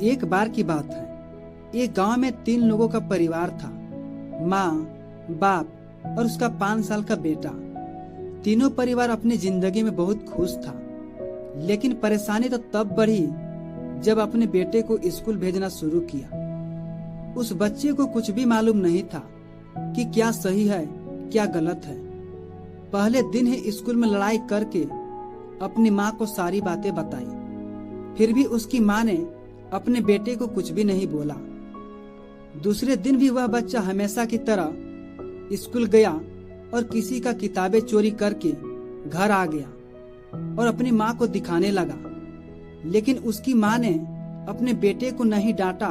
एक बार की बात है, एक गांव में 3 लोगों का परिवार था। माँ, बाप और उसका 5 साल का बेटा। तीनों परिवार अपनी जिंदगी में बहुत खुश था। लेकिन परेशानी तो तब बढ़ी जब अपने बेटे को स्कूल भेजना शुरू किया। उस बच्चे को कुछ भी मालूम नहीं था कि क्या सही है क्या गलत है। पहले दिन ही स्कूल में लड़ाई करके अपनी माँ को सारी बातें बताई। फिर भी उसकी माँ ने अपने बेटे को कुछ भी नहीं बोला। दूसरे दिन भी वह बच्चा हमेशा की तरह स्कूल गया और किसी का किताबें चोरी करके घर आ गया और अपनी माँ को दिखाने लगा। लेकिन उसकी माँ ने अपने बेटे को नहीं डांटा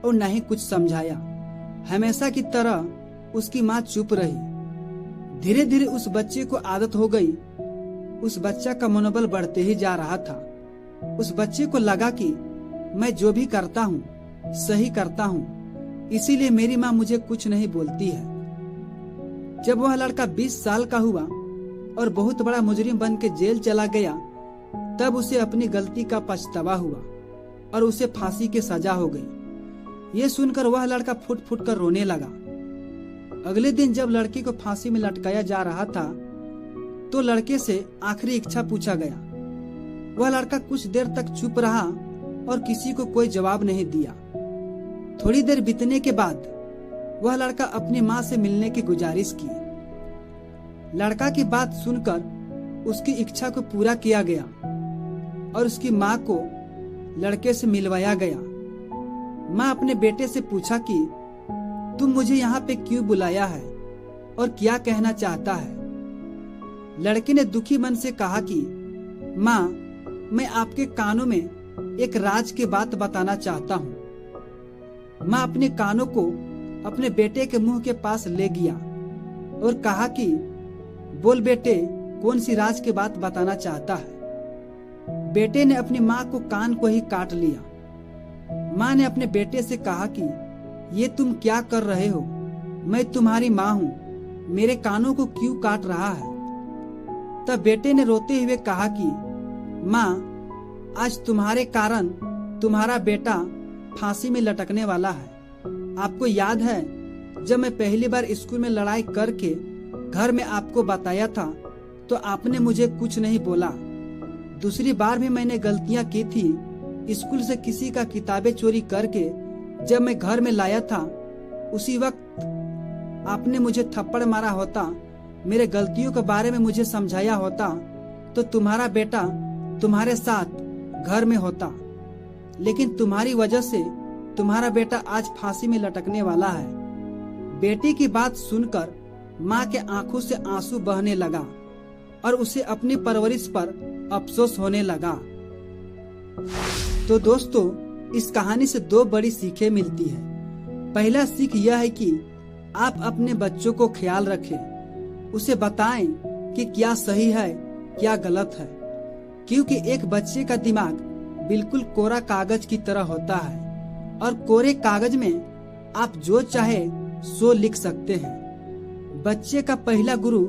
और न ही कुछ समझाया। हमेशा की तरह उसकी माँ चुप रही। धीरे धीरे उस बच्चे को आदत हो गई। उस बच्चा का मनोबल बढ़ते ही जा रहा था। उस बच्चे को लगा कि मैं जो भी करता हूँ सही करता हूँ, इसीलिए मेरी माँ मुझे कुछ नहीं बोलती है। जब वह लड़का 20 साल का हुआ और बहुत बड़ा मुजरिम बन के जेल चला गया, तब उसे अपनी गलती का पछतावा हुआ और उसे फांसी की सजा हो गई। ये सुनकर वह लड़का फुट फुट कर रोने लगा। अगले दिन जब लड़की को फांसी में लटकाया जा रहा था, तो लड़के से आखिरी इच्छा पूछा गया। वह लड़का कुछ देर तक चुप रहा और किसी को कोई जवाब नहीं दिया। थोड़ी देर बीतने के बाद वह लड़का अपनी माँ से मिलने की गुजारिश की। लड़का की बात सुनकर उसकी इच्छा को पूरा किया गया और उसकी माँ को लड़के से मिलवाया गया। माँ अपने बेटे से पूछा कि तुम मुझे यहाँ पे क्यों बुलाया है और क्या कहना चाहता है। लड़के ने दुखी मन से कहा कि माँ, मैं आपके कानों में एक राज की बात बताना चाहता हूँ। माँ अपने कानों को अपने बेटे के मुंह के पास ले गया और कहा कि बोल बेटे, कौन सी राज की बात बताना चाहता है। बेटे ने अपनी माँ को कान को ही काट लिया। माँ ने अपने बेटे से कहा कि ये तुम क्या कर रहे हो? मैं तुम्हारी माँ हूँ, मेरे कानों को क्यों काट रहा है? तब बेटे ने रोते हुए कहा कि माँ, आज तुम्हारे कारण तुम्हारा बेटा फांसी में लटकने वाला है। आपको याद है जब मैं पहली बार स्कूल में लड़ाई करके घर में आपको बताया था, तो आपने मुझे कुछ नहीं बोला। दूसरी बार भी मैंने गलतियां की थी। स्कूल से किसी का किताबें चोरी करके जब मैं घर में लाया था, उसी वक्त आपने मुझे थप्पड़ मारा होता, मेरे गलतियों के बारे में मुझे समझाया होता, तो तुम्हारा बेटा तुम्हारे साथ घर में होता। लेकिन तुम्हारी वजह से तुम्हारा बेटा आज फांसी में लटकने वाला है। बेटी की बात सुनकर माँ के आंखों से आंसू बहने लगा और उसे अपनी परवरिश पर अफसोस होने लगा। तो दोस्तों, इस कहानी से 2 बड़ी सीखें मिलती है। पहला सीख यह है कि आप अपने बच्चों को ख्याल रखें, उसे बताएं कि क्या सही है क्या गलत है, क्योंकि एक बच्चे का दिमाग बिल्कुल कोरा कागज की तरह होता है और कोरे कागज में आप जो चाहे सो लिख सकते हैं। बच्चे का पहला गुरु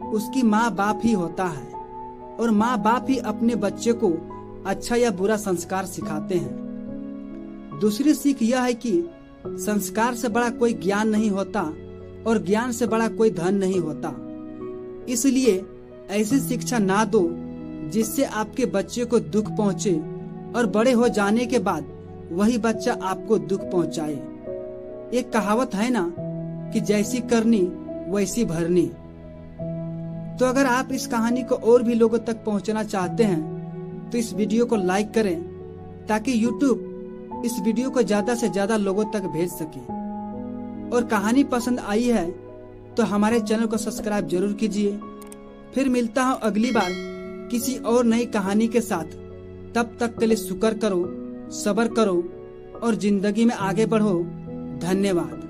उसकी माँ बाप ही होता है और माँ बाप ही अपने बच्चे को अच्छा या बुरा संस्कार सिखाते हैं। दूसरी सीख यह है कि संस्कार से बड़ा कोई ज्ञान नहीं होता और ज्ञान से बड़ा कोई धन नहीं होता। इसलिए ऐसी शिक्षा ना दो जिससे आपके बच्चे को दुख पहुँचे और बड़े हो जाने के बाद वही बच्चा आपको दुख पहुँचाए। एक कहावत है ना कि जैसी करनी वैसी भरनी। तो अगर आप इस कहानी को और भी लोगों तक पहुंचाना चाहते हैं तो इस वीडियो को लाइक करें, ताकि YouTube इस वीडियो को ज्यादा से ज्यादा लोगों तक भेज सके। और कहानी पसंद आई है तो हमारे चैनल को सब्सक्राइब जरूर कीजिए। फिर मिलता हूँ अगली बार किसी और नई कहानी के साथ। तब तक के लिए शुक्र करो, सब्र करो और जिंदगी में आगे बढ़ो। धन्यवाद।